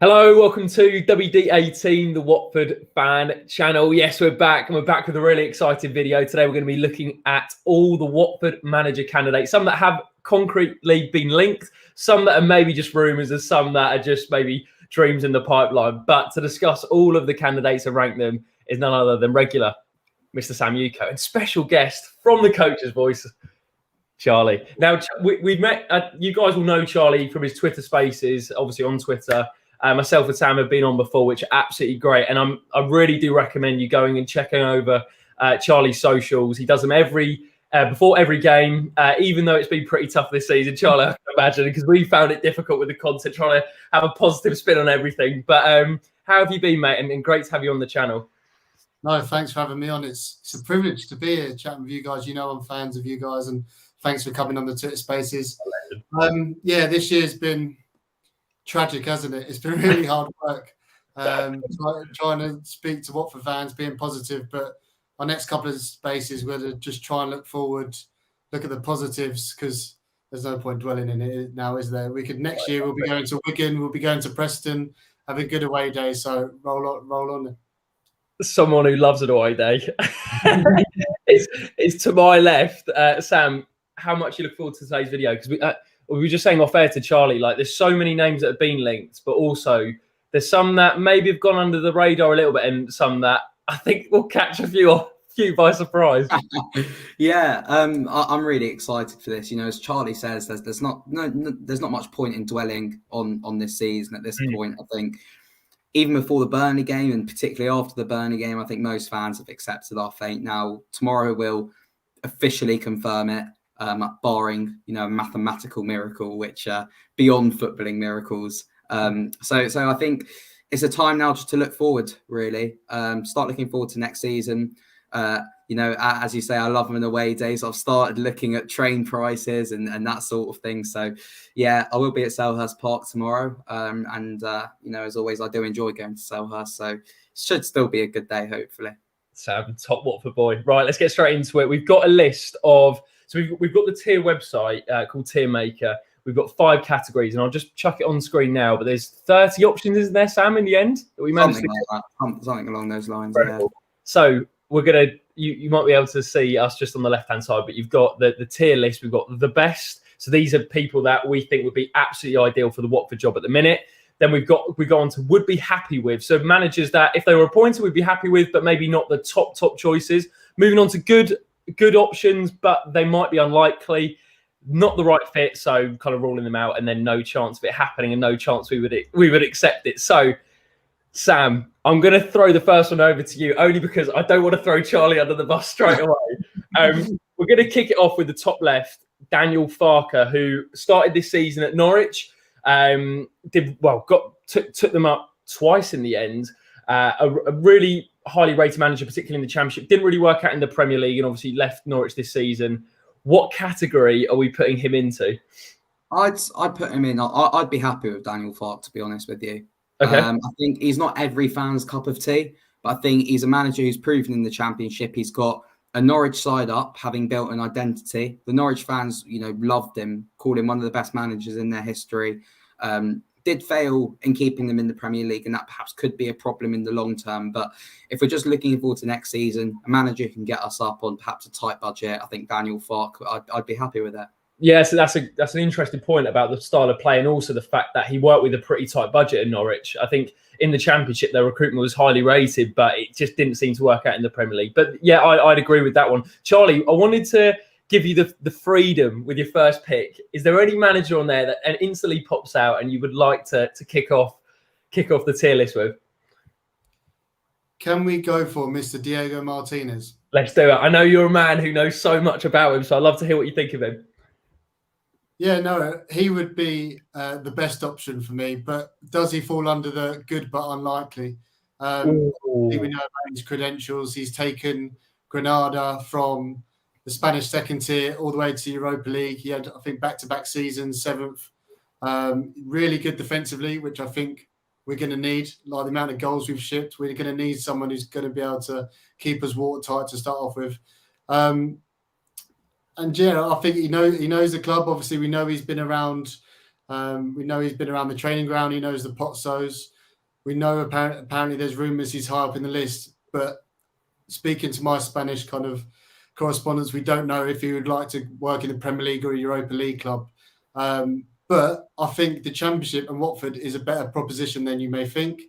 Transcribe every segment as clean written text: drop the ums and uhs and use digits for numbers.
Hello, welcome to WD18, the Watford fan channel. Yes, we're back, and we're back with a really exciting video. Today, we're going to be looking at all the Watford manager candidates, some that have concretely been linked, some that are maybe just rumours, and some that are just maybe dreams in the pipeline. But to discuss all of the candidates and rank them is none other than regular Mr. Sam Ucko and special guest from the coach's voice, Charlie. Now, we've met, you guys will know Charlie from his Twitter spaces, obviously on Twitter. Myself and Sam have been on before, which are absolutely great. And I really do recommend you going and checking over Charlie's socials. He does them before every game, even though it's been pretty tough this season, Charlie, I can imagine, because we found it difficult with the content, trying to have a positive spin on everything. But how have you been, mate? And great to have you on the channel. No, thanks for having me on. It's a privilege to be here chatting with you guys. You know I'm fans of you guys, and thanks for coming on the Twitter spaces. Yeah, this year's been tragic, hasn't it? It's been really hard work trying to speak to Watford fans, being positive, but our next couple of spaces we're to just try and look forward, look at the positives, because there's no point dwelling in it now, is there? Next year we'll be going to Wigan, we'll be going to Preston, having good away days, so roll on. Someone who loves an away day is to my left. Sam, how much you look forward to today's video? Because we were just saying off air to Charlie, like there's so many names that have been linked, but also there's some that maybe have gone under the radar a little bit, and some that I think will catch a few by surprise. Yeah, I'm really excited for this. You know, as Charlie says, there's not much point in dwelling on this season at this point. I think even before the Burnley game, and particularly after the Burnley game, I think most fans have accepted our fate. Now, tomorrow will officially confirm it. Barring, a mathematical miracle, which beyond footballing miracles. So I think it's a time now just to look forward, really. Start looking forward to next season. As you say, I love them in away days. I've started looking at train prices and that sort of thing. So, yeah, I will be at Selhurst Park tomorrow. As always, I do enjoy going to Selhurst. So it should still be a good day, hopefully. Sam, top Watford boy. Right, let's get straight into it. We've got a list of... So we've got the tier website called Tier Maker. We've got 5 categories, and I'll just chuck it on screen now. But there's 30 options, isn't there, Sam, in the end? That we managed something along those lines. Yeah. So we're going to... You might be able to see us just on the left-hand side, but you've got the tier list. We've got the best. So these are people that we think would be absolutely ideal for the Watford job at the minute. Then we go on to would be happy with. So managers that, if they were appointed, we'd be happy with, but maybe not the top choices. Moving on to good options, but they might be unlikely, not the right fit, so kind of ruling them out, and then no chance of it happening and no chance we would accept it. So, Sam, I'm going to throw the first one over to you, only because I don't want to throw Charlie under the bus straight away. We're going to kick it off with the top left, Daniel Farke, who started this season at Norwich, took them up twice in the end. A really highly rated manager, particularly in the Championship. Didn't really work out in the Premier League, and obviously left Norwich this season. What category are we putting him into? I'd put him in. I'd be happy with Daniel Farke, to be honest with you. Okay. I think he's not every fan's cup of tea, but I think he's a manager who's proven in the Championship. He's got a Norwich side up, having built an identity. The Norwich fans, loved him, called him one of the best managers in their history. Did fail in keeping them in the Premier League, and that perhaps could be a problem in the long term. But if we're just looking forward to next season, a manager can get us up on perhaps a tight budget. I think Daniel Farke, I'd be happy with that. Yeah, so that's an interesting point about the style of play, and also the fact that he worked with a pretty tight budget in Norwich. I think in the Championship, their recruitment was highly rated, but it just didn't seem to work out in the Premier League. But yeah, I'd agree with that one. Charlie, I wanted to give you the freedom with your first pick. Is there any manager on there that instantly pops out and you would like to kick off the tier list with? Can we go for Mr. Diego Martinez? Let's do it. I know you're a man who knows so much about him, so I'd love to hear what you think of him. Yeah, no, he would be the best option for me, but does he fall under the good but unlikely? I think we know about his credentials. He's taken Granada from the Spanish second tier all the way to Europa League. He had, I think, back-to-back seasons, 7th. Really good defensively, which I think we're going to need. Like the amount of goals we've shipped, we're going to need someone who's going to be able to keep us watertight to start off with. And yeah, I think he knows the club. Obviously, we know he's been around We know he's been around the training ground. He knows the Pozzos. We know apparently there's rumours he's high up in the list. But speaking to my Spanish kind of correspondence, we don't know if he would like to work in the Premier League or a Europa League club. But I think the Championship and Watford is a better proposition than you may think.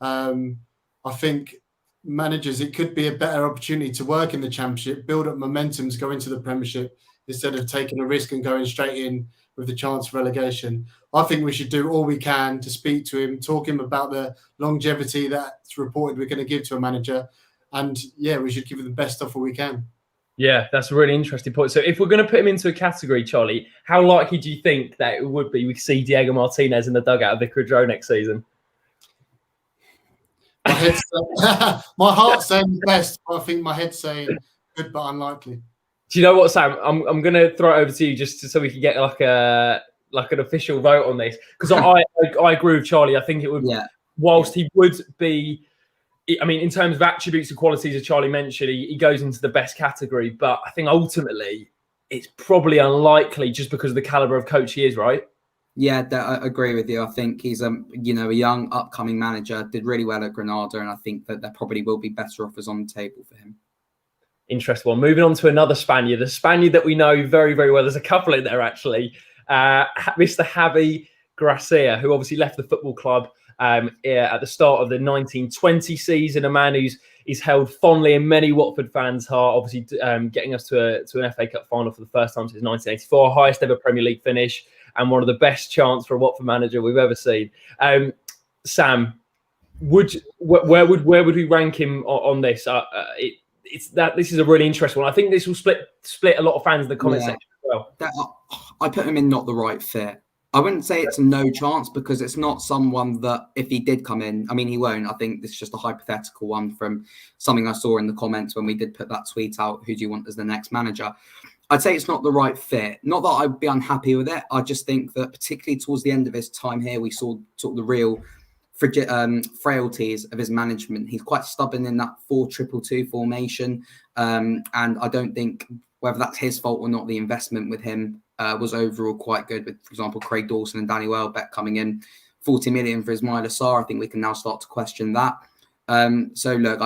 I think managers, it could be a better opportunity to work in the Championship, build up momentum to go into the Premiership instead of taking a risk and going straight in with the chance of relegation. I think we should do all we can to speak to him, talk him about the longevity that's reported we're going to give to a manager. And yeah, we should give him the best offer we can. Yeah, that's a really interesting point. So if we're going to put him into a category, Charlie, how likely do you think that it would be we see Diego Martinez in the dugout of Vicarage Road next season? My heart's saying best, but I think my head's saying good but unlikely. Do you know what, Sam? I'm going to throw it over to you just so we can get like an official vote on this, because I agree with Charlie. I think it would, whilst he would be, I mean, in terms of attributes and qualities, as Charlie mentioned, he goes into the best category. But I think ultimately it's probably unlikely just because of the caliber of coach he is, right? Yeah, I agree with you. I think he's a young upcoming manager, did really well at Granada, and I think that there probably will be better offers on the table for him. Interesting one. Moving on to another Spaniard, the Spaniard that we know very, very well. There's a couple in there actually. Mr. Javi Gracia, who obviously left the football club at the start of the 1920 season. A man who's held fondly in many Watford fans' heart. Obviously, getting us to an FA Cup final for the first time since 1984, highest ever Premier League finish, and one of the best chants for a Watford manager we've ever seen. Sam, where would we rank him on this? This is a really interesting one. I think this will split a lot of fans in the comment section as well. I put him in not the right fit. I wouldn't say it's a no chance, because it's not someone that, if he did come in, I mean, he won't. I think this is just a hypothetical one from something I saw in the comments when we did put that tweet out, who do you want as the next manager? I'd say it's not the right fit. Not that I'd be unhappy with it. I just think that particularly towards the end of his time here, we saw sort of the real frailties of his management. He's quite stubborn in that 4-2-2-2 formation. And I don't think, whether that's his fault or not, the investment with him was overall quite good. With, for example, Craig Dawson and Danny Welbeck coming in, 40 million for Ismaila Sarr. I think we can now start to question that. So look,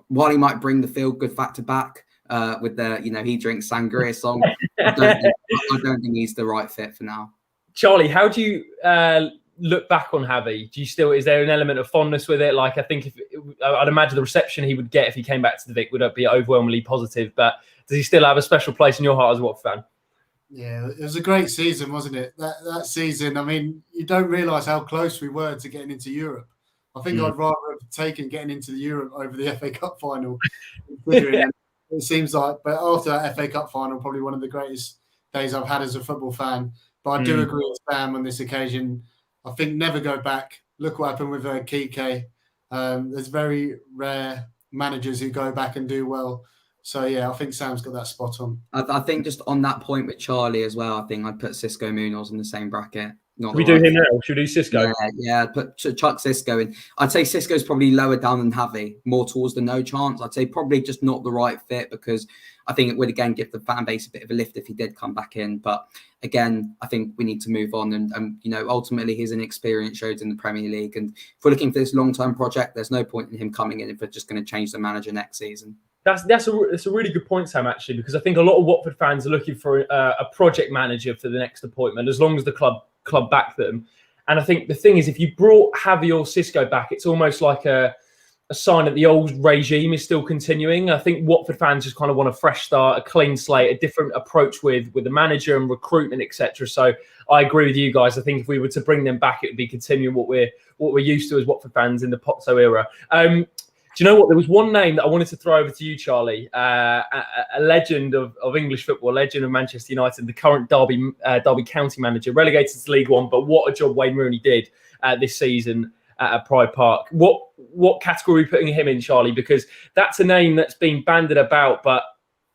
while he might bring the feel-good factor back with the, he drinks sangria song, I don't think he's the right fit for now. Charlie, how do you look back on Javi? Is there an element of fondness with it? Like, I think I'd imagine the reception he would get if he came back to the Vic would be overwhelmingly positive, but does he still have a special place in your heart as a Watford fan? Yeah, it was a great season, wasn't it? That season, I mean, you don't realise how close we were to getting into Europe. I think I'd rather have taken getting into the Europe over the FA Cup final. It seems like, but after that FA Cup final, probably one of the greatest days I've had as a football fan. But I do agree with Sam on this occasion. I think never go back. Look what happened with Kike. There's very rare managers who go back and do well. So, yeah, I think Sam's got that spot on. I think just on that point with Charlie as well, I think I'd put Xisco Munoz in the same bracket. Should we do him now? Should we do Xisco? Yeah, chuck Xisco in. I'd say Xisco's probably lower down than Javi, more towards the no chance. I'd say probably just not the right fit, because I think it would, again, give the fan base a bit of a lift if he did come back in. But, again, I think we need to move on. And ultimately, his inexperience showed in the Premier League. And if we're looking for this long-term project, there's no point in him coming in if we're just going to change the manager next season. That's a really good point, Sam, actually, because I think a lot of Watford fans are looking for a project manager for the next appointment, as long as the club back them. And I think the thing is, if you brought Javi or Xisco back, it's almost like a sign that the old regime is still continuing. I think Watford fans just kind of want a fresh start, a clean slate, a different approach with the manager and recruitment, etc. So I agree with you guys. I think if we were to bring them back, it would be continuing what we're used to as Watford fans in the Pozzo era. Do you know what? There was one name that I wanted to throw over to you, Charlie, a legend of English football, a legend of Manchester United, the current Derby County manager, relegated to League One, but what a job Wayne Rooney did this season at Pride Park. What category are we putting him in, Charlie? Because that's a name that's been bandied about, but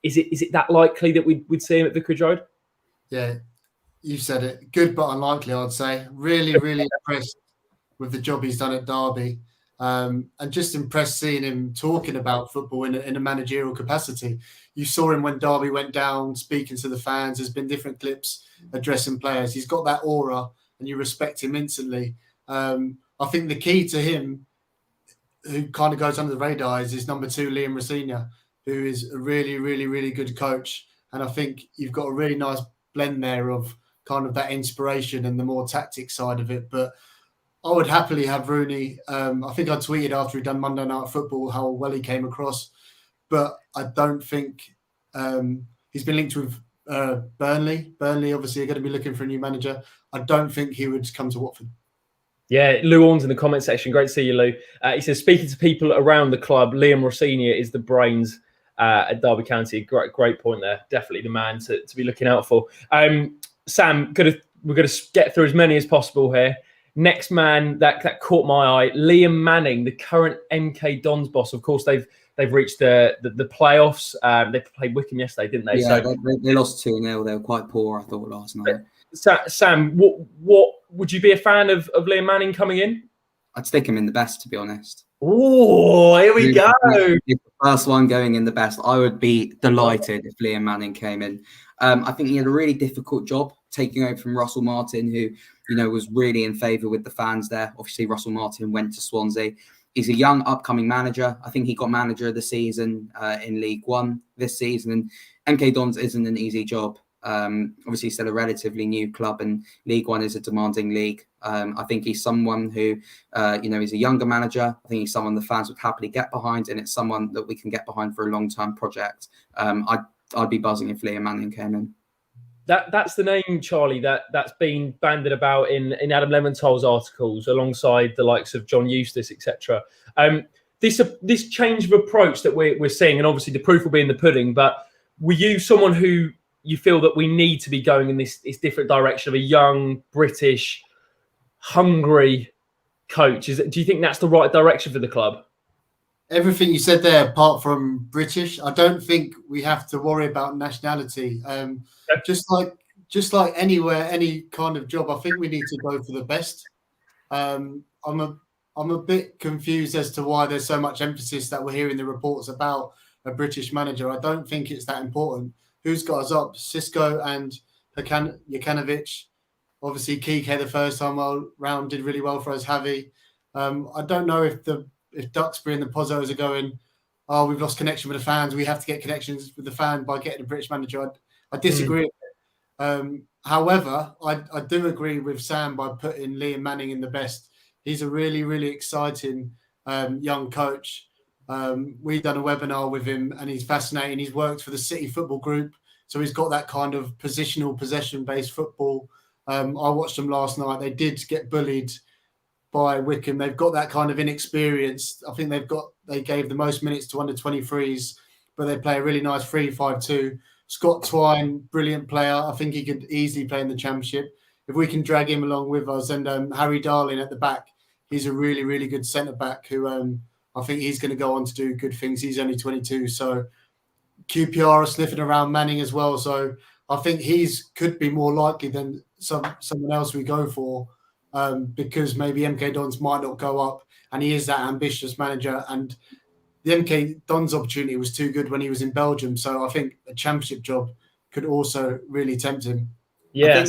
is it that likely that we'd see him at Vicarage Road? Yeah, you said it. Good but unlikely, I'd say. Really, really impressed with the job he's done at Derby. And just impressed seeing him talking about football in a managerial capacity. You saw him when Derby went down, speaking to the fans. There's been different clips addressing players. He's got that aura, and you respect him instantly. I think the key to him, who kind of goes under the radar, is his number 2, Liam Rosenior, who is a really, really, really good coach. And I think you've got a really nice blend there of kind of that inspiration and the more tactic side of it. But I would happily have Rooney. I think I tweeted after he'd done Monday Night Football how well he came across. But I don't think he's been linked with Burnley. Burnley obviously are going to be looking for a new manager. I don't think he would come to Watford. Yeah, Lou Orns in the comment section. Great to see you, Lou. He says, speaking to people around the club, Liam Rosenior is the brains at Derby County. Great point there. Definitely the man to be looking out for. Sam, we're going to get through as many as possible here. Next man that caught my eye, Liam Manning, the current MK Dons boss. Of course, they've reached the playoffs. They played Wickham yesterday, didn't they? Yeah, so they lost 2-0. They were quite poor, I thought, last night. Sam, what would you be a fan of Liam Manning coming in? I'd stick him in the best, to be honest. Oh, here we go. The first one going in the best. I would be delighted if Liam Manning came in. I think he had a really difficult job taking over from Russell Martin, who, was really in favour with the fans there. Obviously, Russell Martin went to Swansea. He's a young, upcoming manager. I think he got manager of the season in League One this season. And MK Dons isn't an easy job. Obviously, still a relatively new club, and League One is a demanding league. I think he's someone who, he's a younger manager. I think he's someone the fans would happily get behind, and it's someone that we can get behind for a long-term project. I'd be buzzing if Liam Manning came in. That's the name, Charlie, that's been banded about in Adam Leventhal's articles alongside the likes of John Eustace, etc. This change of approach that we're seeing, and obviously the proof will be in the pudding, but were you someone who you feel that we need to be going in this different direction of a young, British, hungry coach? Do you think that's the right direction for the club? Everything you said there, apart from British, I don't think we have to worry about nationality. Just like anywhere, any kind of job, I think we need to go for the best. I'm a bit confused as to why there's so much emphasis that we're hearing the reports about a British manager. I don't think it's that important. Who's got us up? Xisco and Jokanovic. Obviously, Kike the first time round did really well for us. Javi. I don't know if Duxbury and the Pozzos are going, oh, we've lost connection with the fans. We have to get connections with the fan by getting a British manager. I disagree. However, I do agree with Sam by putting Liam Manning in the best. He's a really, really exciting young coach. We've done a webinar with him, and he's fascinating. He's worked for the City Football Group, so he's got that kind of positional, possession-based football. I watched them last night. They did get bullied by Wickham. They've got that kind of inexperience. I think they gave the most minutes to under 23s, but they play a really nice 3-5-2. Scott Twine, brilliant player. I think he could easily play in the Championship. If we can drag him along with us, and Harry Darling at the back, he's a really, really good centre-back who I think he's going to go on to do good things. He's only 22, so QPR are sniffing around Manning as well. So I think could be more likely than someone else we go for, because maybe MK Dons might not go up, and he is that ambitious manager. And the MK Dons opportunity was too good when he was in Belgium, so I think a Championship job could also really tempt him. Yeah.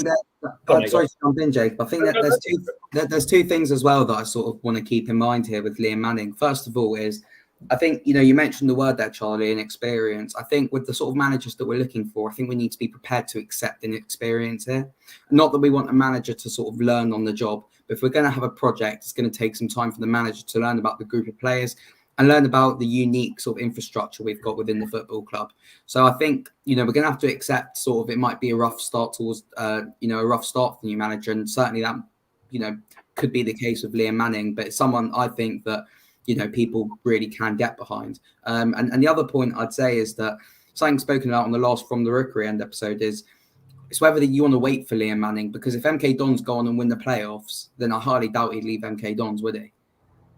Sorry to jump in, Jake. I think that there's two things as well that I sort of want to keep in mind here with Liam Manning. First of all is, I think, you mentioned the word there, Charlie, inexperience. I think with the sort of managers that we're looking for, I think we need to be prepared to accept inexperience here. Not that we want a manager to sort of learn on the job, but if we're going to have a project, it's going to take some time for the manager to learn about the group of players and learn about the unique sort of infrastructure we've got within the football club. So I think, we're going to have to accept sort of it might be a rough start towards, a rough start for the new manager. And certainly that, could be the case with Liam Manning, but it's someone I think that, people really can get behind. And the other point I'd say is that something spoken about on the last From the Rookery End episode is it's whether you want to wait for Liam Manning, because if MK Dons go on and win the playoffs, then I highly doubt he'd leave MK Dons, would he?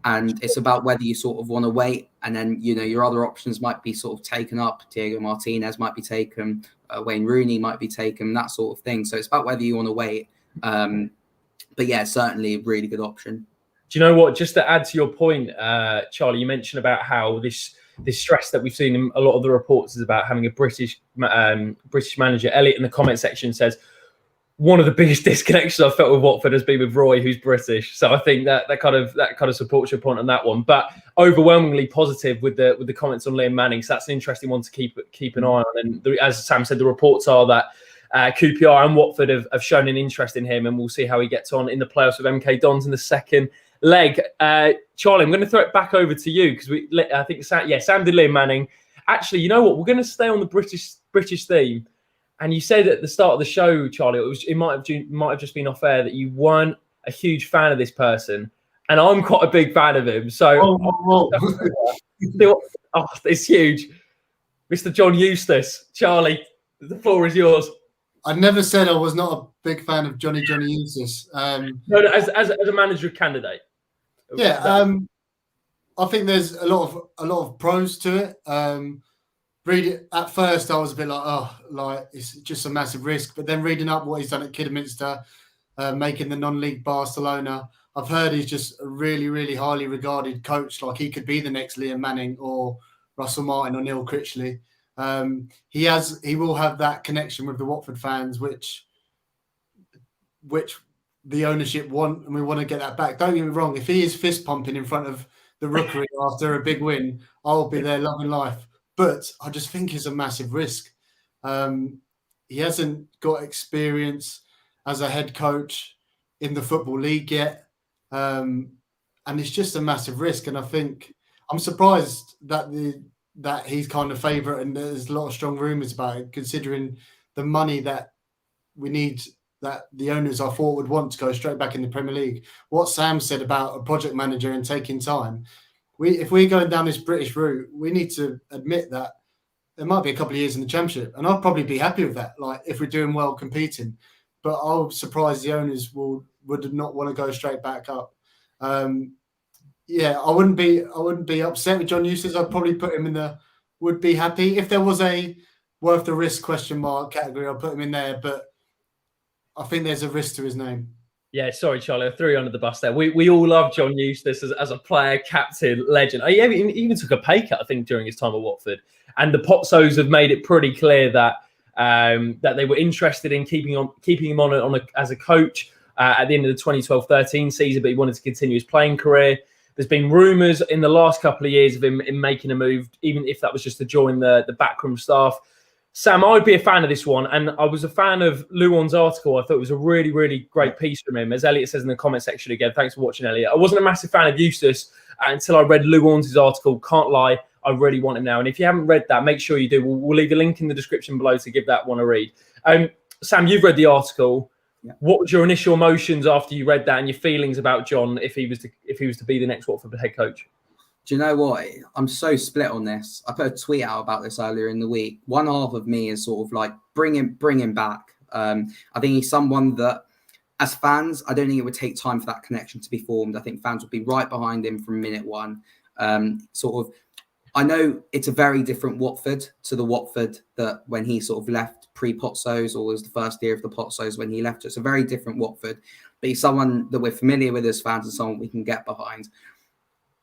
And it's about whether you sort of want to wait, and then, your other options might be sort of taken up. Diego Martinez might be taken, Wayne Rooney might be taken, that sort of thing. So it's about whether you want to wait. But yeah, certainly a really good option. Do you know what? Just to add to your point, Charlie, you mentioned about how this stress that we've seen in a lot of the reports is about having a British manager. Elliot in the comment section says, one of the biggest disconnections I've felt with Watford has been with Roy, who's British. So I think that kind of supports your point on that one. But overwhelmingly positive with the comments on Liam Manning. So that's an interesting one to keep an eye on. And as Sam said, the reports are that QPR and Watford have shown an interest in him, and we'll see how he gets on in the playoffs with MK Dons in the second leg. Charlie, I'm going to throw it back over to you because I think Sam did Liam Manning. Actually, you know what? We're going to stay on the British theme. And you said at the start of the show, Charlie, it might have just been off air that you weren't a huge fan of this person, and I'm quite a big fan of him. So, it's huge, Mr. John Eustace. Charlie, the floor is yours. I never said I was not a big fan of Johnny Eustace. No, as a manager candidate. Yeah, I think there's a lot of pros to it. Read it at first, I was a bit like, it's just a massive risk. But then reading up what he's done at Kidderminster, making the non-league Barcelona, I've heard he's just a really, really highly regarded coach. Like, he could be the next Liam Manning or Russell Martin or Neil Critchley. He will have that connection with the Watford fans, which the ownership want, and we want to get that back. Don't get me wrong, if he is fist pumping in front of the Rookery after a big win, I'll be there loving life. But I just think it's a massive risk. He hasn't got experience as a head coach in the Football League yet. And it's just a massive risk. And I think I'm surprised that he's kind of favourite, and there's a lot of strong rumours about it, considering the money that we need, that the owners, I thought, would want to go straight back in the Premier League. What Sam said about a project manager and taking time, if we're going down this British route, we need to admit that there might be a couple of years in the Championship, and I'll probably be happy with that, like if we're doing well competing. But I'll surprise the owners would not want to go straight back up. I wouldn't be upset with John Eustace. I'd probably put him in the would be happy. If there was a worth the risk category, I'll put him in there. But I think there's a risk to his name. Yeah, sorry, Charlie, I threw you under the bus there. We all love John Eustace as a player, captain, legend. He even took a pay cut, I think, during his time at Watford. And the Potsos have made it pretty clear that they were interested in keeping him on as a coach at the end of the 2012-13 season, but he wanted to continue his playing career. There's been rumours in the last couple of years of him making a move, even if that was just to join the backroom staff. Sam, I'd be a fan of this one, and I was a fan of Luon's article. I thought it was a really, really great piece from him. As Elliot says in the comment section again, thanks for watching, Elliot. I wasn't a massive fan of Eustace until I read Luon's article. Can't lie, I really want him now. And if you haven't read that, make sure you do. We'll leave a link in the description below to give that one a read. Sam, you've read the article. Yeah. What was your initial emotions after you read that, and your feelings about John if he was to be the next Watford head coach? Do you know what? I'm so split on this. I put a tweet out about this earlier in the week. One half of me is sort of like, bring him back. I think he's someone that, as fans, I don't think it would take time for that connection to be formed. I think fans would be right behind him from minute one. I know it's a very different Watford to the Watford that when he sort of left pre-Potsos, or was the first year of the Potsos when he left. It's a very different Watford. But he's someone that we're familiar with as fans and someone we can get behind.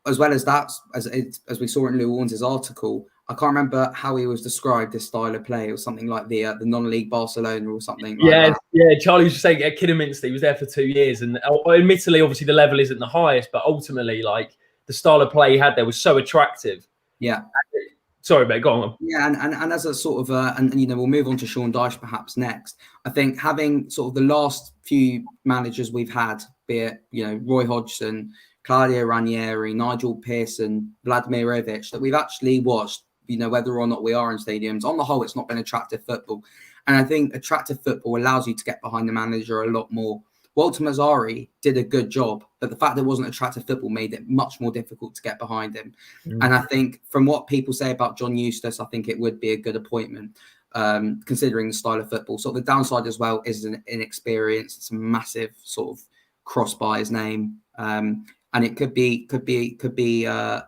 As well as that, as we saw in Lou Orns' article, I can't remember how he was described, this style of play. It was something like the non-league Barcelona or something like that. Yeah, Charlie was just saying at Kidderminster, he was there for 2 years. And admittedly, obviously, the level isn't the highest, but ultimately, like, the style of play he had there was so attractive. Yeah. Sorry, mate, go on. Yeah, and as a sort of, and we'll move on to Sean Dyche perhaps next. I think having sort of the last few managers we've had, be it, Roy Hodgson, Claudio Ranieri, Nigel Pearson, Vladimir Ivic, that we've actually watched, whether or not we are in stadiums. On the whole, it's not been attractive football. And I think attractive football allows you to get behind the manager a lot more. Walter Mazzari did a good job, but the fact that it wasn't attractive football made it much more difficult to get behind him. And I think from what people say about John Eustace, I think it would be a good appointment, considering the style of football. So the downside as well is an inexperience. It's a massive sort of cross by his name. And it could be an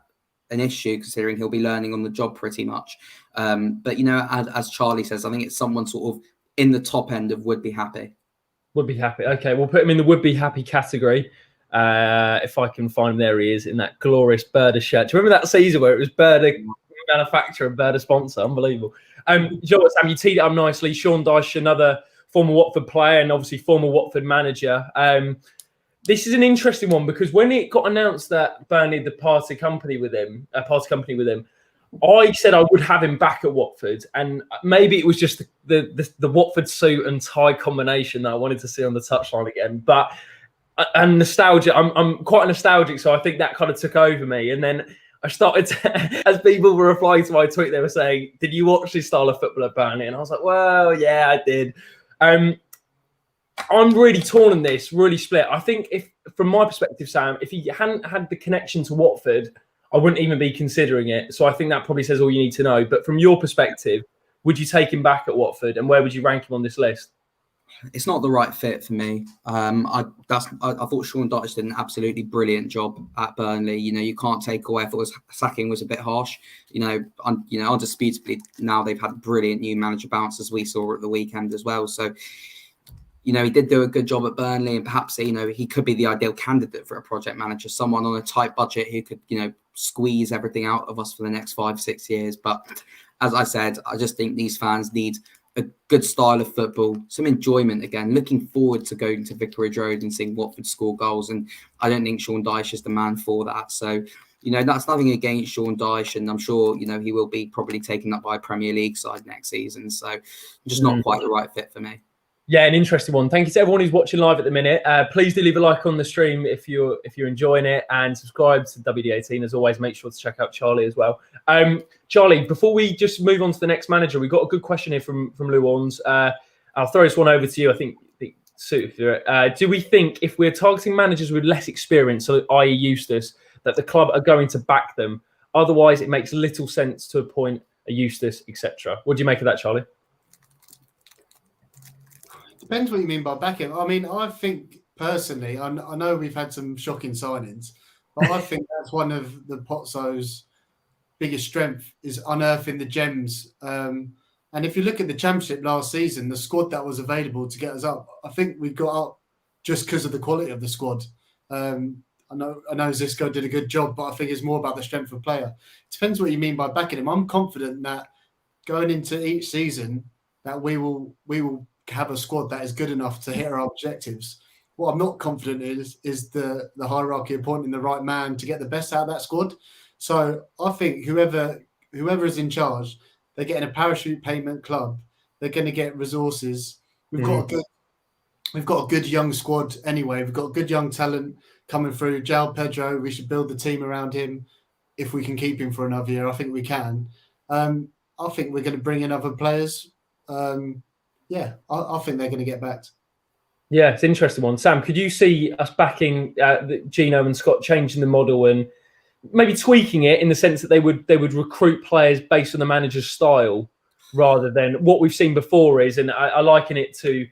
issue, considering he'll be learning on the job pretty much. But as Charlie says, I think it's someone sort of in the top end of would be happy. Would be happy. Okay, we'll put him in the would be happy category. If I can find him, there he is in that glorious Birder shirt. Do you remember that season where it was Birder manufacturer and Birder sponsor? Unbelievable. You know what, Sam, you teed it up nicely. Sean Dyche, another former Watford player and obviously former Watford manager. This is an interesting one because when it got announced that Burnley had the party company with him, I said I would have him back at Watford, and maybe it was just the Watford suit and tie combination that I wanted to see on the touchline again. But and nostalgia, I'm quite nostalgic, so I think that kind of took over me. And then I started to, as people were replying to my tweet, they were saying, "Did you watch this style of football at Burnley?" And I was like, "Well, yeah, I did." I'm really torn on this, really split. I think if, from my perspective, Sam, if he hadn't had the connection to Watford, I wouldn't even be considering it. So I think that probably says all you need to know. But from your perspective, would you take him back at Watford, and where would you rank him on this list? It's not the right fit for me. I thought Sean Dyche did an absolutely brilliant job at Burnley. You know, you can't take away. I thought his sacking was a bit harsh. Undisputably now they've had brilliant new manager bounce, as we saw at the weekend as well. So, you know, he did do a good job at Burnley, and perhaps, you know, he could be the ideal candidate for a project manager, someone on a tight budget who could, you know, squeeze everything out of us for the next 5-6 years. But as I said, I just think these fans need a good style of football, some enjoyment again, looking forward to going to Vicarage Road and seeing Watford score goals. And I don't think Sean Dyche is the man for that. So, you know, that's nothing against Sean Dyche, and I'm sure, you know, he will be probably taken up by a Premier League side next season. So just not quite the right fit for me. Yeah, an interesting one. Thank you to everyone who's watching live at the minute. Please do leave a like on the stream if you're enjoying it, and subscribe to WD18. As always, make sure to check out Charlie as well. Charlie, before we just move on to the next manager, we've got a good question here from Lou Orns. I'll throw this one over to you. I think suit for it. Do we think if we're targeting managers with less experience, so i.e. Eustace, that the club are going to back them? Otherwise, it makes little sense to appoint a Eustace, etc. What do you make of that, Charlie? Depends what you mean by backing. I mean, I think personally, I know we've had some shocking signings, but I think that's one of the Pozzo's biggest strength is unearthing the gems. And if you look at the Championship last season, the squad that was available to get us up, I think we got up just because of the quality of the squad. I know Xisco did a good job, but I think it's more about the strength of player. It depends what you mean by backing him. I'm confident that going into each season that we will have a squad that is good enough to hit our objectives. What I'm not confident is the hierarchy appointing the right man to get the best out of that squad. So I think whoever is in charge, they're getting a parachute payment club. They're going to get resources. We've got a good young squad anyway. We've got good young talent coming through. João Pedro, we should build the team around him. If we can keep him for another year, I think we can. I think we're going to bring in other players. I think they're going to get backed. Yeah, it's an interesting one. Sam, could you see us backing Gino and Scott changing the model and maybe tweaking it in the sense that they would recruit players based on the manager's style rather than what we've seen before is, and I liken it to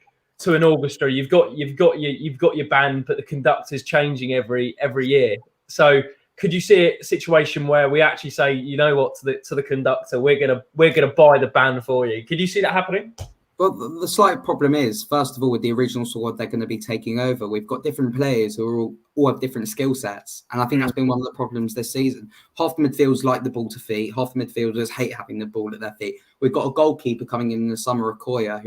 an orchestra. You've got your band, but the conductor's changing every year. So could you see a situation where we actually say, you know what, to the conductor, we're gonna buy the band for you? Could you see that happening? Well, the slight problem is, first of all, with the original squad they're going to be taking over, we've got different players who are all have different skill sets. And I think that's been one of the problems this season. Half the midfielders like the ball to feet. Half the midfielders hate having the ball at their feet. We've got a goalkeeper coming in the summer, Okoye,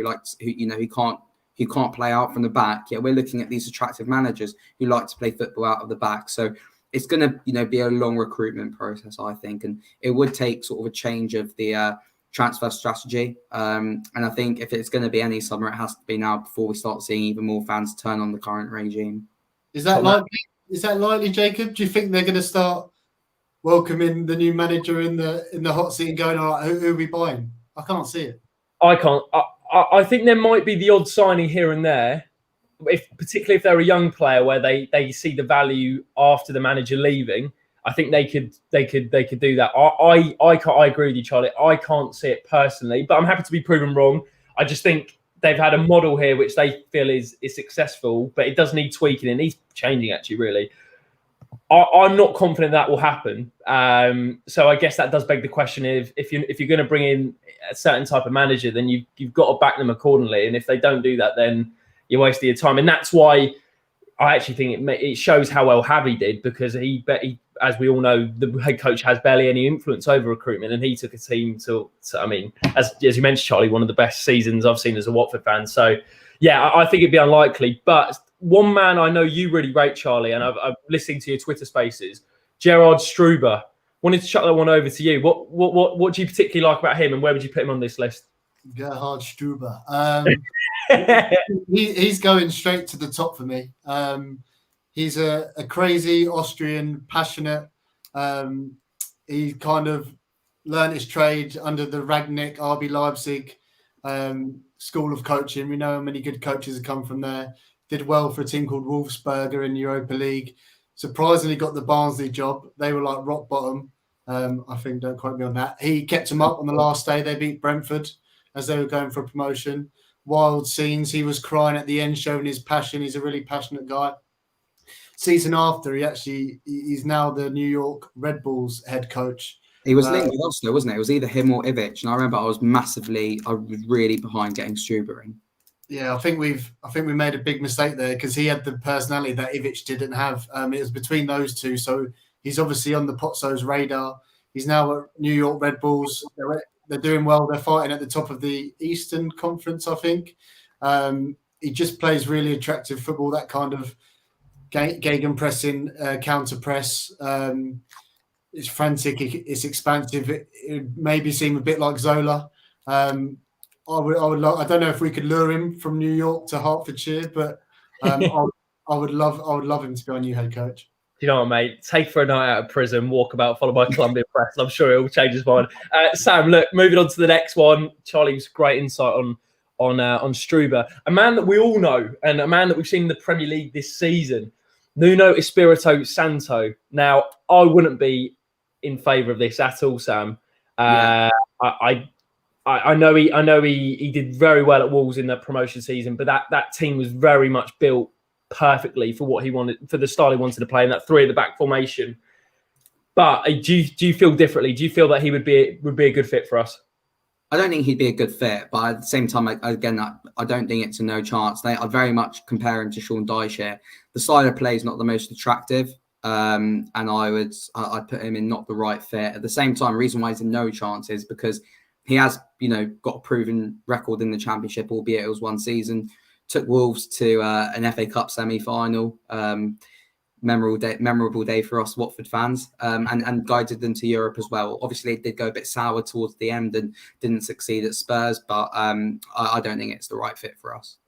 who can't play out from the back. Yeah, we're looking at these attractive managers who like to play football out of the back. So it's going to, be a long recruitment process, I think. And it would take sort of a change of the transfer strategy. And I think if it's going to be any summer, it has to be now before we start seeing even more fans turn on the current regime. Is that likely, Jacob? Do you think they're going to start welcoming the new manager in the hot seat and going, all right, who are we buying? I can't see it. I can't. I think there might be the odd signing here and there, particularly if they're a young player where they see the value after the manager leaving. I think they could do that. I agree with you, Charlie. I can't see it personally, but I'm happy to be proven wrong. I just think they've had a model here which they feel is successful, but it does need tweaking and needs changing. Actually, really, I'm not confident that will happen. So I guess that does beg the question: if you're going to bring in a certain type of manager, then you've got to back them accordingly. And if they don't do that, then you're wasting your time. And that's why I actually think it shows how well Javi did, because he, as we all know, the head coach has barely any influence over recruitment, and he took a team to I mean, as you mentioned, Charlie, one of the best seasons I've seen as a Watford fan. So, yeah, I think it'd be unlikely. But one man I know you really rate, Charlie, and I'm listening to your Twitter Spaces, Gerhard Struber. Wanted to chuck that one over to you. What do you particularly like about him, and where would you put him on this list? Gerhard Struber. He's going straight to the top for me. He's a crazy Austrian, passionate. He kind of learned his trade under the Rangnick RB Leipzig school of coaching. We know how many good coaches have come from there. Did well for a team called Wolfsberger in Europa League. Surprisingly got the Barnsley job. They were like rock bottom. I think, don't quote me on that. He kept them up on the last day. They beat Brentford as they were going for promotion. Wild scenes. He was crying at the end, showing his passion. He's a really passionate guy. Season after, he's now the New York Red Bulls head coach. He was linked with Oslo, wasn't it? It was either him or Ivic. And I remember I was really behind getting Struber in. Yeah, I think we made a big mistake there, because he had the personality that Ivic didn't have. It was between those two. So he's obviously on the Pozzo's radar. He's now at New York Red Bulls. They're doing well. They're fighting at the top of the Eastern Conference, I think. He just plays really attractive football, that kind of gegenpressing, counter press. It's frantic. It's expansive. It maybe seem a bit like Zola. I don't know if we could lure him from New York to Hertfordshire, but I would love him to be our new head coach. You know what, mate? Take for a night out of prison, walk about, followed by Columbia Press. I'm sure he'll change his mind. Sam, look, moving on to the next one. Charlie's great insight on Struber, a man that we all know, and a man that we've seen in the Premier League this season, Nuno Espirito Santo. Now, I wouldn't be in favour of this at all, Sam. I know he did very well at Wolves in the promotion season, but that team was very much built perfectly for what he wanted, for the style he wanted to play in that three at the back formation. But do you feel differently? Do you feel that he would be a good fit for us? I don't think he'd be a good fit, but at the same time, I don't think it's a no chance. I'd very much compare him to Sean Dyche. The style of play is not the most attractive, and I'd put him in not the right fit. At the same time, the reason why he's in no chance is because he has, got a proven record in the Championship, albeit it was one season. Took Wolves to an FA Cup semi-final, memorable day for us Watford fans, and guided them to Europe as well. Obviously, it did go a bit sour towards the end and didn't succeed at Spurs, but I don't think it's the right fit for us.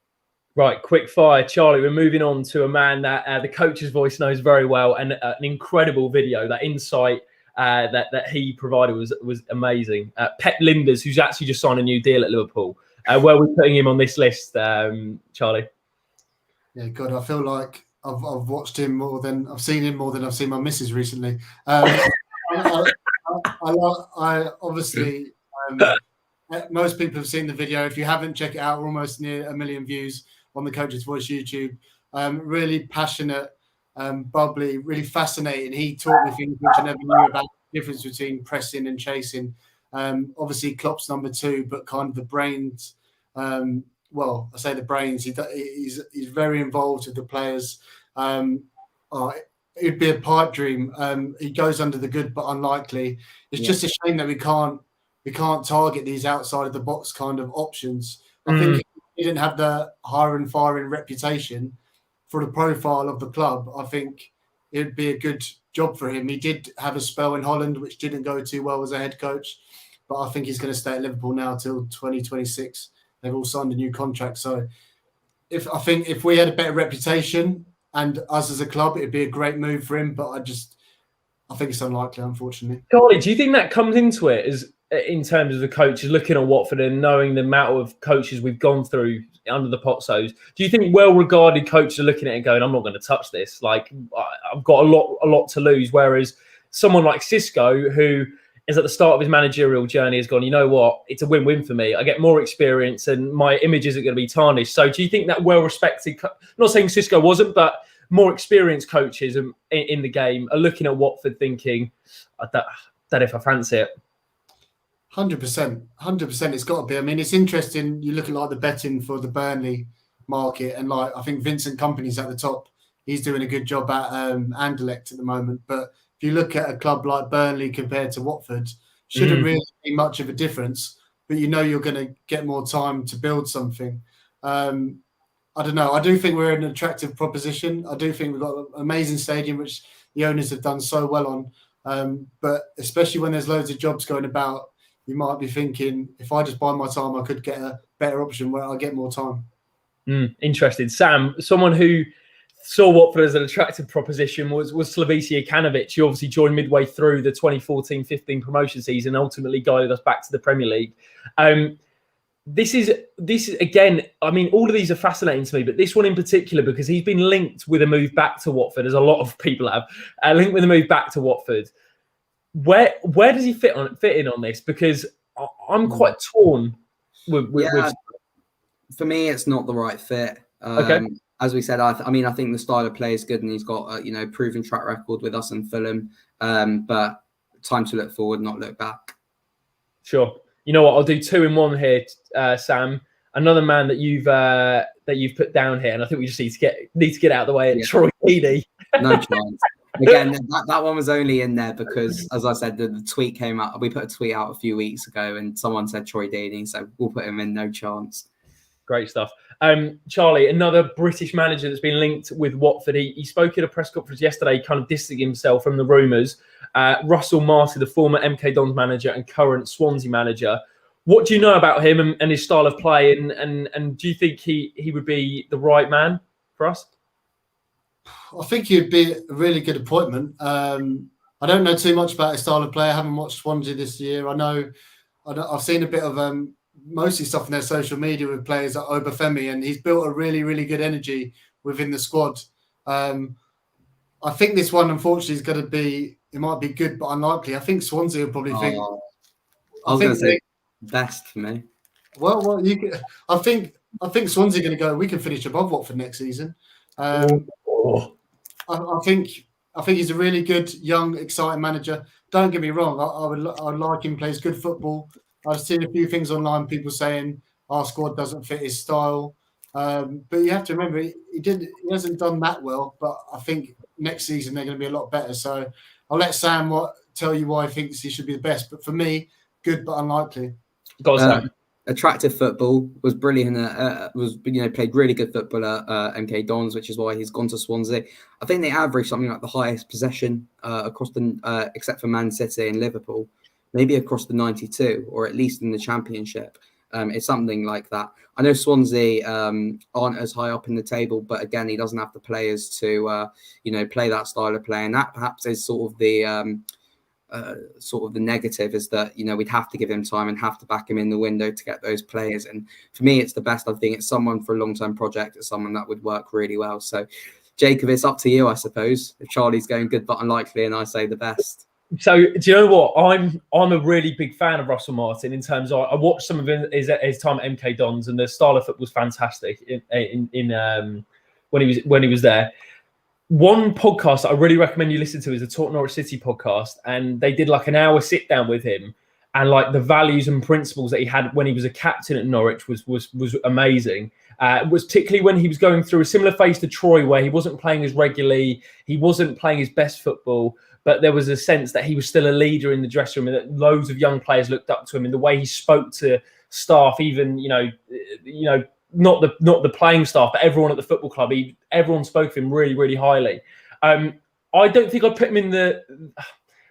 Right, quick fire, Charlie. We're moving on to a man that the coach's voice knows very well, and an incredible video. That insight that he provided was amazing. Pep Lijnders, who's actually just signed a new deal at Liverpool. Where are we putting him on this list, Charlie? Yeah, God, I feel like I've watched him more than I've seen him more than I've seen my missus recently. I obviously, most people have seen the video. If you haven't, check it out. We're almost near 1 million views on the Coach's Voice YouTube. Really passionate, bubbly, really fascinating. He taught me things which I never knew about the difference between pressing and chasing. Obviously, Klopp's number 2, but kind of the brains. Well, I say the brains. He's very involved with the players. It'd be a pipe dream. He goes under the good, but unlikely. It's just a shame that we can't target these outside of the box kind of options. I think if he didn't have the hiring firing reputation for the profile of the club, I think it'd be a good job for him. He did have a spell in Holland, which didn't go too well as a head coach, but I think he's going to stay at Liverpool now till 2026. They've all signed a new contract. So if we had a better reputation and us as a club, it'd be a great move for him. But I think it's unlikely, unfortunately. Charlie, do you think that comes into it as in terms of the coaches looking at Watford and knowing the amount of coaches we've gone through under the Pozzos? Do you think well-regarded coaches are looking at it and going, I'm not going to touch this. Like, I've got a lot to lose. Whereas someone like Xisco, who is at the start of his managerial journey, has gone, you know what, it's a win-win for me. I get more experience and my image isn't going to be tarnished. So do you think that well-respected, not saying Xisco wasn't, but more experienced coaches in the game are looking at Watford thinking, I don't know if I fancy it? 100%. It's got to be. I mean, it's interesting. You look at like the betting for the Burnley market, and like I think Vincent Kompany's at the top he's doing a good job at Anderlecht at the moment. But if you look at a club like Burnley compared to Watford, shouldn't really be much of a difference. But you know you're going to get more time to build something. I don't know. I do think we're an attractive proposition. I do think we've got an amazing stadium, which the owners have done so well on. But especially when there's loads of jobs going about, you might be thinking, if I just buy my time, I could get a better option where I get more time. Interesting. Sam, someone who saw Watford as an attractive proposition was Slavisa Jokanovic. He obviously joined midway through the 2014-15 promotion season, ultimately guided us back to the Premier League. This is again, I mean, all of these are fascinating to me, but this one in particular, because he's been linked with a move back to Watford, as a lot of people have, linked with a move back to Watford. Where does he fit in on this? Because I'm quite torn with for me, it's not the right fit. Okay. As we said, I think the style of play is good, and he's got a proven track record with us and Fulham. But time to look forward, not look back. Sure. You know what? I'll do 2 in 1 here, Sam. Another man that you've put down here, and I think we just need to get out of the way. Troy Deeney. No chance. Again, that one was only in there because, as I said, the tweet came out. We put a tweet out a few weeks ago, and someone said Troy Deeney, so we'll put him in. No chance. Great stuff. Charlie, another British manager that's been linked with Watford. He spoke at a press conference yesterday, kind of distancing himself from the rumours. Russell Martin, the former MK Dons manager and current Swansea manager. What do you know about him and his style of play? And do you think he would be the right man for us? I think he'd be a really good appointment. I don't know too much about his style of play. I haven't watched Swansea this year. I've seen a bit of mostly stuff on their social media with players like Obafemi, and he's built a really, really good energy within the squad. I think this one, unfortunately, is going to be, it might be good, but unlikely. I think Swansea will probably think. I was going to say best for me. Well, I think Swansea are going to go, we can finish above Watford next season. I think he's a really good, young, exciting manager. Don't get me wrong. I like him, plays good football. I've seen a few things online, people saying our squad doesn't fit his style. But you have to remember, he hasn't done that well. But I think next season they're going to be a lot better. So I'll let Sam tell you why he thinks he should be the best. But for me, good but unlikely. Attractive football, was brilliant. Played really good football at MK Dons, which is why he's gone to Swansea. I think they average something like the highest possession across the except for Man City and Liverpool, maybe across the 92, or at least in the Championship. It's something like that. I know Swansea aren't as high up in the table, but again, he doesn't have the players to play that style of play, and that perhaps is sort of the negative, is that we'd have to give him time and have to back him in the window to get those players. And for me, it's the best. I think it's someone for a long-term project. It's someone that would work really well. So, Jacob, it's up to you, I suppose. If Charlie's going good but unlikely, and I say the best. So, do you know what? I'm a really big fan of Russell Martin in terms of, I watched some of his time at MK Dons, and the style of football was fantastic when he was there. One podcast that I really recommend you listen to is the Talk Norwich City podcast, and they did like an hour sit down with him, and like the values and principles that he had when he was a captain at Norwich was amazing. Was particularly when he was going through a similar phase to Troy, where he wasn't playing as regularly, he wasn't playing his best football, but there was a sense that he was still a leader in the dressing room, and that loads of young players looked up to him in the way he spoke to staff, even not the playing staff, but everyone at the football club. Everyone spoke of him really, really highly. I don't think I'd put him in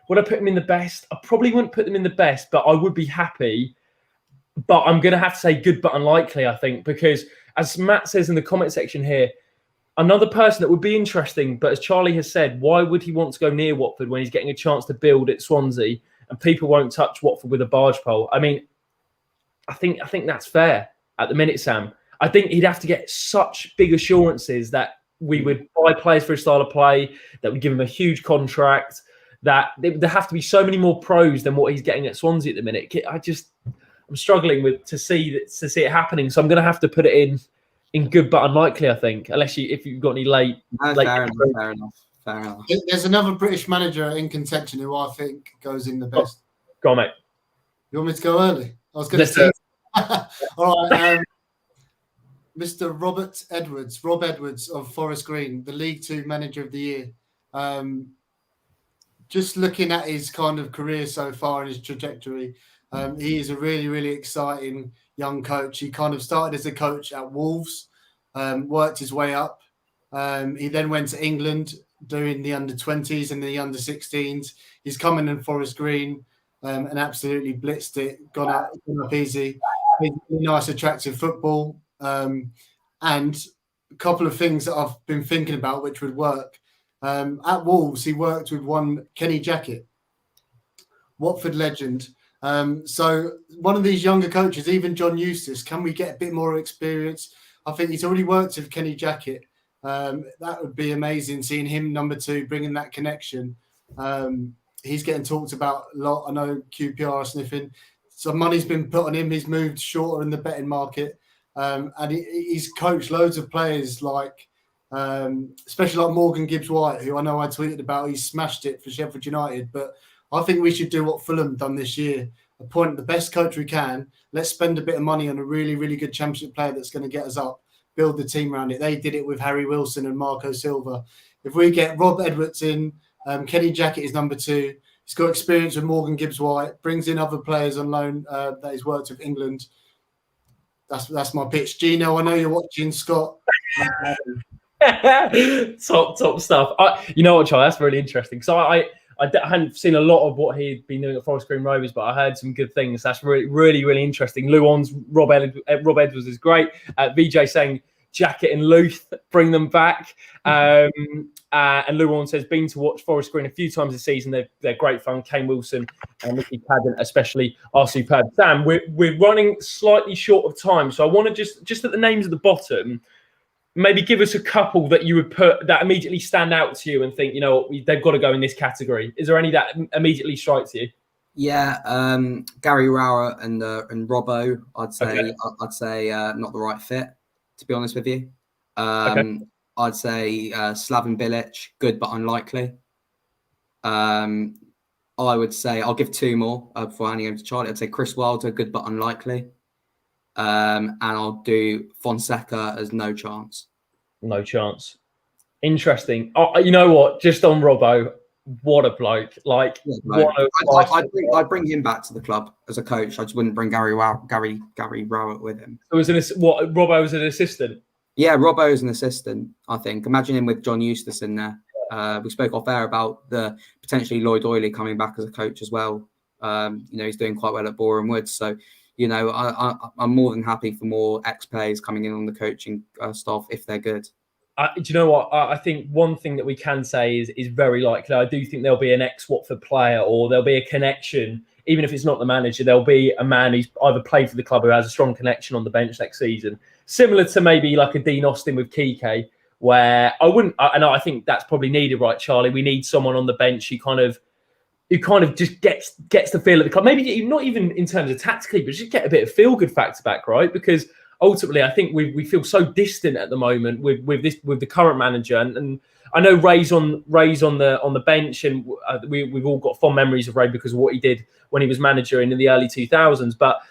would I put him in the best? I probably wouldn't put him in the best, but I would be happy. But I'm going to have to say good but unlikely, I think, because as Matt says in the comment section here, another person that would be interesting, but as Charlie has said, why would he want to go near Watford when he's getting a chance to build at Swansea and people won't touch Watford with a barge pole? I mean, I think that's fair at the minute, Sam. I think he'd have to get such big assurances that we would buy players for his style of play, that would give him a huge contract, that there have to be so many more pros than what he's getting at Swansea at the minute. I'm struggling to see it happening. So I'm going to have to put it in good but unlikely, I think, if you've got any late. Fair enough. There's another British manager in contention who I think goes in the best. Go on, mate. You want me to go early? I was going to say. All right. Mr. Rob Edwards of Forest Green, the League Two Manager of the Year. Just looking at his kind of career so far and his trajectory, he is a really, really exciting young coach. He kind of started as a coach at Wolves, worked his way up. He then went to England doing the under-20s and the under-16s. He's coming in Forest Green and absolutely blitzed it, gone up easy. Nice, attractive football. And a couple of things that I've been thinking about which would work. At Wolves, he worked with one Kenny Jackett, Watford legend. So one of these younger coaches, even John Eustace, can we get a bit more experience? I think he's already worked with Kenny Jackett. That would be amazing, seeing him number 2, bringing that connection. He's getting talked about a lot. I know QPR are sniffing. Some money's been put on him. He's moved shorter in the betting market. And he's coached loads of players like, especially like Morgan Gibbs-White, who I know I tweeted about. He smashed it for Sheffield United. But I think we should do what Fulham done this year. Appoint the best coach we can. Let's spend a bit of money on a really, really good championship player that's going to get us up. Build the team around it. They did it with Harry Wilson and Marco Silva. If we get Rob Edwards in, Kenny Jackett is number 2. He's got experience with Morgan Gibbs-White, brings in other players on loan that he's worked with England. That's my pitch. Gino, I know you're watching, Scott. top stuff. You know what, Charlie? That's really interesting. So I hadn't seen a lot of what he'd been doing at Forest Green Rovers, but I heard some good things. That's really, really, really interesting. Luon's Rob Edwards is great. VJ saying Jackett and Luth, bring them back. And Luon says, been to watch Forest Green a few times this season. They're great fun. Kane Wilson and Mickey Cadden especially are superb. Sam, we're running slightly short of time, so I want to just at the names at the bottom, maybe give us a couple that you would put that immediately stand out to you and think, you know, they've got to go in this category. Is there any that immediately strikes you? Yeah, Gary Rowett and Robbo, I'd say. Okay. I'd say not the right fit, to be honest with you. Okay. I'd say Slaven Bilic, good but unlikely. I would say, I'll give 2 more before handing over to Charlie. I'd say Chris Wilder, good but unlikely. And I'll do Fonseca as no chance. No chance. Interesting. Oh, you know what? Just on Robbo, what a bloke! Like, I'd bring him back to the club as a coach. I just wouldn't bring Gary Rowett with him. So Robbo was an assistant. Yeah, Robbo is an assistant, I think. Imagine him with John Eustace in there. We spoke off air about the potentially Lloyd Oyley coming back as a coach as well. He's doing quite well at Boreham Wood. So, I'm more than happy for more ex-players coming in on the coaching staff if they're good. Do you know what? I think one thing that we can say is very likely. I do think there'll be an ex-Watford player, or there'll be a connection. Even if it's not the manager, there'll be a man who's either played for the club who has a strong connection on the bench next season. Similar to maybe like a Dean Austin with Kike, where I think that's probably needed, right, Charlie? We need someone on the bench who kind of just gets the feel of the club. Maybe not even in terms of tactically, but just get a bit of feel-good factor back, right? Because ultimately, I think we feel so distant at the moment with the current manager, and I know Ray's on the bench, and we've all got fond memories of Ray because of what he did when he was manager in the early 2000s. But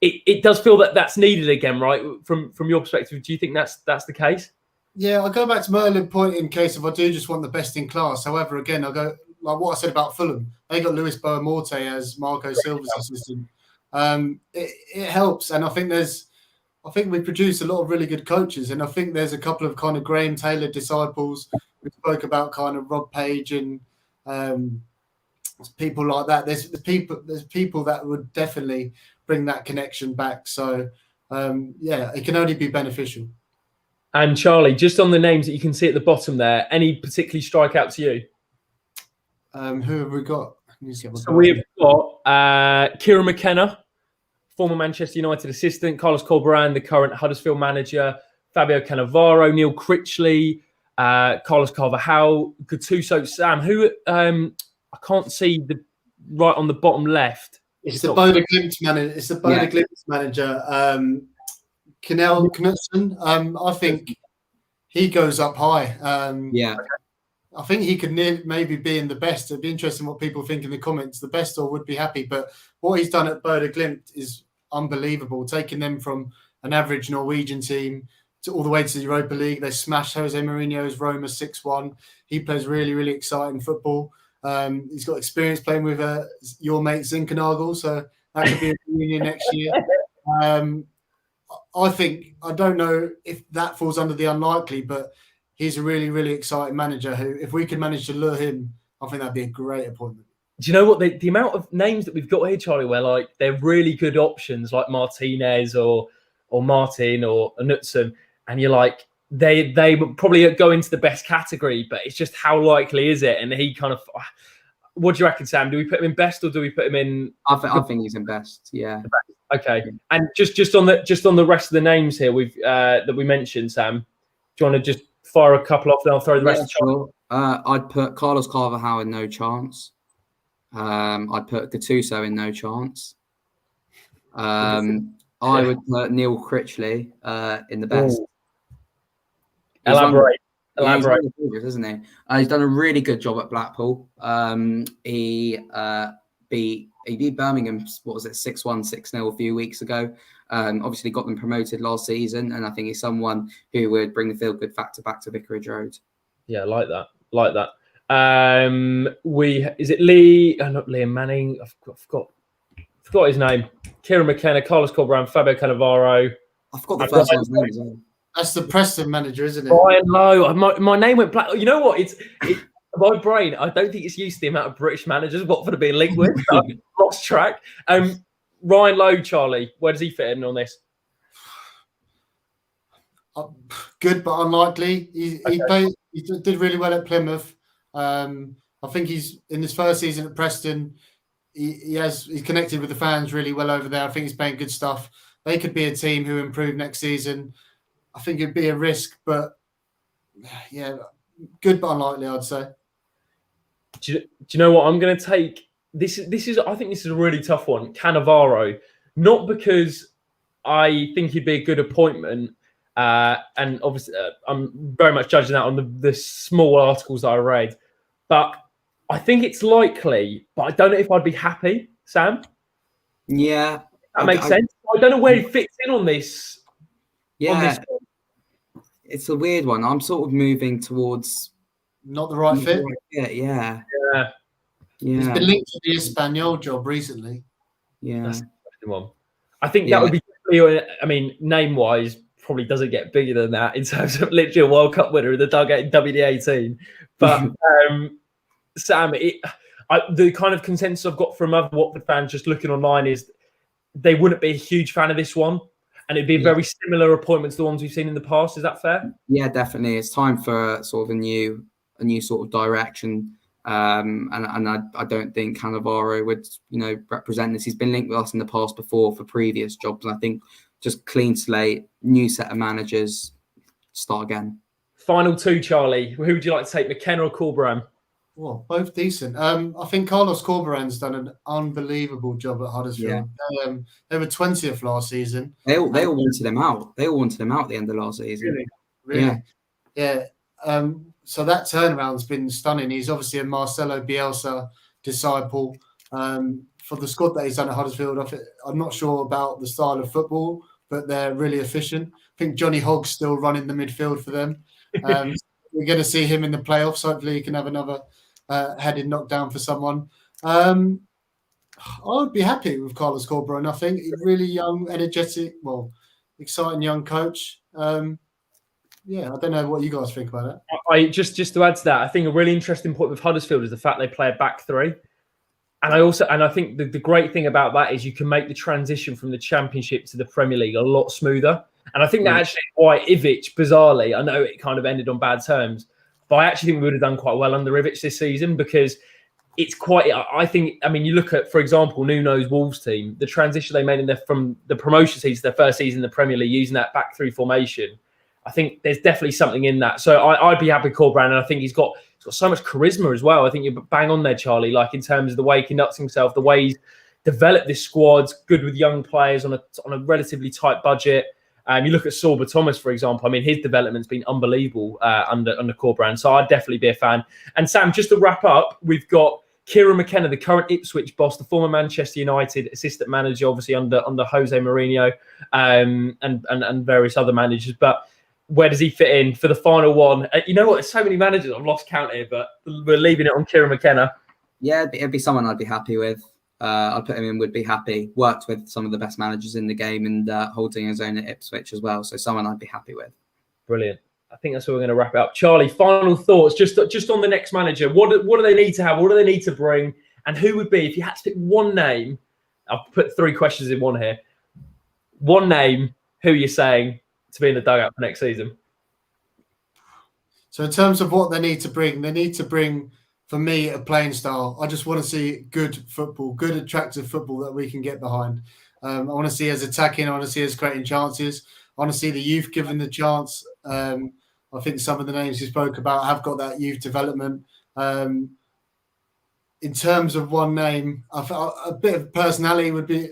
it does feel that that's needed again, right? From your perspective, do you think that's the case? Yeah, I'll go back to my earlier point in case if I do just want the best in class. However, again, I'll go like what I said about Fulham. They got Luis Boamorte as Marco Silva's assistant. It helps, and I think we produce a lot of really good coaches, and I think there's a couple of kind of Graham Taylor disciples. We spoke about kind of Rob Page and people like that. There's people that would definitely bring that connection back. So it can only be beneficial. And Charlie, just on the names that you can see at the bottom there, any particularly strike out to you? Who have we got? So we've got Kieran McKenna, former Manchester United assistant, Carlos Corberán, the current Huddersfield manager, Fabio Cannavaro, Neil Critchley, Carlos Carvajal, Gattuso, Sam, who I can't see the right on the bottom left. It's the Boda Glimt manager. It's the Boda Glimt manager, Knell Knutson. I think he goes up high. I think he could maybe be in the best. It'd be interesting what people think in the comments. The best or would be happy, but what he's done at Boda Glimt is unbelievable. Taking them from an average Norwegian team all the way to the Europa League. They smashed Jose Mourinho's Roma 6-1. He plays really, really exciting football. He's got experience playing with your mate Zinkernagel, so that could be a reunion next year. I don't know if that falls under the unlikely, but he's a really, really exciting manager who, if we can manage to lure him, I think that'd be a great appointment. Do you know what? The amount of names that we've got here, Charlie, where like they're really good options, like Martinez or Martin or Knutson, and you're like, they would probably go into the best category, but it's just how likely is it? And he kind of, what do you reckon, Sam? Do we put him in best or do we put him in? I think he's in best. Yeah. Okay. And just on the rest of the names here that we mentioned, Sam, do you want to just fire a couple off? Then I'll throw the rest. Sure. I'd put Carlos Carvajal in no chance. I'd put Gattuso in no chance. I would put Neil Critchley in the best. Elaborate. Isn't he? He's done a really good job at Blackpool. He beat Birmingham, what was it, 6-1, 6-0 a few weeks ago. Obviously got them promoted last season, and I think he's someone who would bring the feel-good factor back to Vicarage Road. Yeah, like that. Is it Lee? Not Liam Manning. I've forgot his name. Kieran McKenna, Carlos Corberán, Fabio Cannavaro. I forgot the first one's name as well. That's the Preston manager, isn't it? Brian Lowe. My name went black. You know what? It's my brain. I don't think it's used to the amount of British managers Watford have been linked with. I've lost track. Ryan Lowe, Charlie, where does he fit in on this? Good, but unlikely. He did really well at Plymouth. I think he's in his first season at Preston. He's connected with the fans really well over there. I think he's playing good stuff. They could be a team who improve next season. I think it'd be a risk, but yeah, good but unlikely, I'd say. Do you know what I'm going to take? This is. I think this is a really tough one. Cannavaro, not because I think he'd be a good appointment, and obviously I'm very much judging that on the small articles that I read, but I think it's likely. But I don't know if I'd be happy, Sam. Yeah, that makes sense. I don't know where he fits in on this. Yeah, it's a weird one. I'm sort of moving towards not the right fit. Yeah. He's been linked to the Espanyol job recently. Yeah, that's the one. I think that would be. I mean, name-wise, probably doesn't get bigger than that in terms of literally a World Cup winner in the dugout in WD18. But Sam, the kind of consensus I've got from other Watford fans just looking online is they wouldn't be a huge fan of this one. And it'd be a very similar appointment to the ones we've seen in the past. Is that fair? Yeah, definitely. It's time for sort of a new sort of direction. And I don't think Cannavaro would, represent this. He's been linked with us in the past before for previous jobs. And I think just clean slate, new set of managers, start again. Final two, Charlie. Who would you like to take, McKenna or Corberán? Well, both decent. I think Carlos Corberán's done an unbelievable job at Huddersfield. Yeah. They were 20th last season. They all wanted him out. They all wanted him out at the end of last season. Really? Yeah. So that turnaround's been stunning. He's obviously a Marcelo Bielsa disciple. For the squad that he's done at Huddersfield, I'm not sure about the style of football, but they're really efficient. I think Johnny Hogg's still running the midfield for them. We're going to see him in the playoffs. Hopefully he can have another headed knockdown for someone. I would be happy with Carlos Corberán. I think really young, energetic, exciting young coach. Yeah, I don't know what you guys think about it. I just to add to that, I think a really interesting point with Huddersfield is the fact they play a back three. And I think the great thing about that is you can make the transition from the Championship to the Premier League a lot smoother. And I think that actually why Ivic, bizarrely, I know it kind of ended on bad terms, but I actually think we would have done quite well under Ivic this season because it's quite, you look at, for example, Nuno's Wolves team, the transition they made from the promotion season to their first season in the Premier League using that back three formation. I think there's definitely something in that. So I'd be happy with Corberán, and I think he's got so much charisma as well. I think you're bang on there, Charlie, like in terms of the way he conducts himself, the way he's developed this squad, good with young players on a relatively tight budget. You look at Sorba Thomas, for example. I mean, his development's been unbelievable under Corberán. So I'd definitely be a fan. And Sam, just to wrap up, we've got Kieran McKenna, the current Ipswich boss, the former Manchester United assistant manager, obviously under Jose Mourinho, and various other managers. But where does he fit in for the final one? You know what? There's so many managers. I've lost count here, but we're leaving it on Kieran McKenna. Yeah, it'd be someone I'd be happy with. I'd put him in, would be happy. Worked with some of the best managers in the game and holding his own at Ipswich as well. So someone I'd be happy with. Brilliant. I think that's where we're going to wrap it up. Charlie, final thoughts just on the next manager. What do they need to have? What do they need to bring? And who would be, if you had to pick one name, I'll put 3 questions in one here. One name, who you're saying to be in the dugout for next season? So in terms of what they need to bring, for me, a playing style. I just want to see good football, good, attractive football that we can get behind. I want to see us attacking. I want to see us creating chances. I want to see the youth given the chance. I think some of the names you spoke about have got that youth development. In terms of one name, a bit of personality would be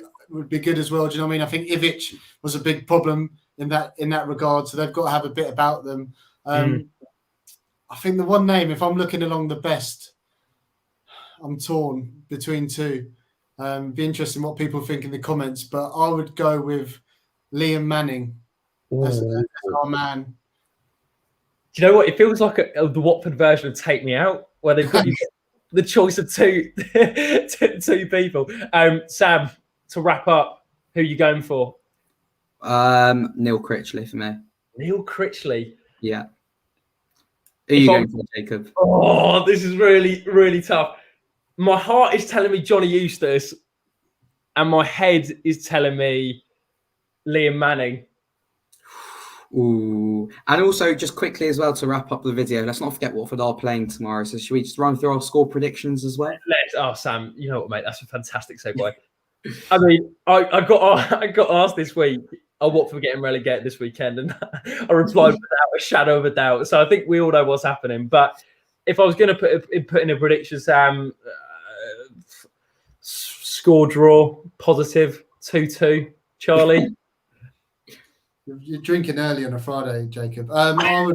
good as well. Do you know what I mean? I think Ivic was a big problem in that regard, so they've got to have a bit about them. I think the one name, if I'm looking along the best, I'm torn between two. Be interesting what people think in the comments, but I would go with Liam Manning as our man. Do you know what? It feels like the Watford version of Take Me Out, where they've got the choice of two people. Sam, to wrap up, who are you going for? Neil Critchley for me. Neil Critchley. Yeah. Who are you going for, Jacob? Oh, this is really, really tough. My heart is telling me Johnny Eustace, and my head is telling me Liam Manning. Ooh. And also, just quickly as well, to wrap up the video, let's not forget Watford are playing tomorrow. So should we just run through our score predictions as well? Sam, you know what, mate? That's a fantastic segue. I mean, I got asked this week, are Watford getting relegated this weekend? And I replied without a shadow of a doubt. So I think we all know what's happening. But if I was going to put in a prediction, Sam, score draw, positive, 2-2. Charlie? You're drinking early on a Friday, Jacob. I'll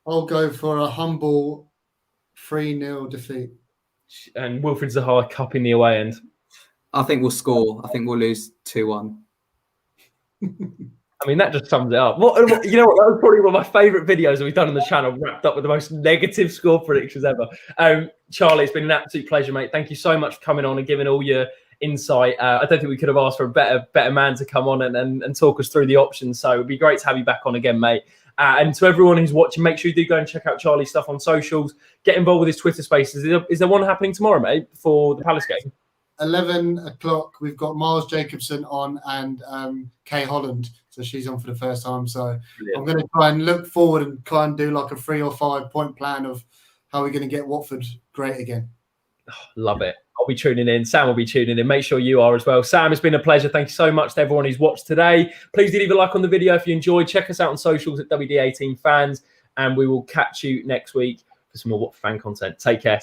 go for a humble 3-0 defeat. And Wilfred Zaha cup in the away end. I think we'll score. I think we'll lose 2-1. I mean, that just sums it up. You know what? That was probably one of my favourite videos that we've done on the channel, wrapped up with the most negative score predictions ever. Charlie, it's been an absolute pleasure, mate. Thank you so much for coming on and giving all your insight. I don't think we could have asked for a better man to come on and talk us through the options. So it'd be great to have you back on again, mate. And to everyone who's watching, make sure you do go and check out Charlie's stuff on socials. Get involved with his Twitter Spaces. Is there one happening tomorrow, mate, for the Palace game? 11 o'clock. We've got Miles Jacobson on and Kay Holland. So she's on for the first time. So brilliant. I'm going to try and look forward and try and do like a 3 or 5 point plan of how we're going to get Watford great again. Oh, love it. I'll be tuning in. Sam will be tuning in. Make sure you are as well. Sam, it's been a pleasure. Thank you so much to everyone who's watched today. Please do leave a like on the video if you enjoyed. Check us out on socials at WD18 Fans. And we will catch you next week for some more Watford fan content. Take care.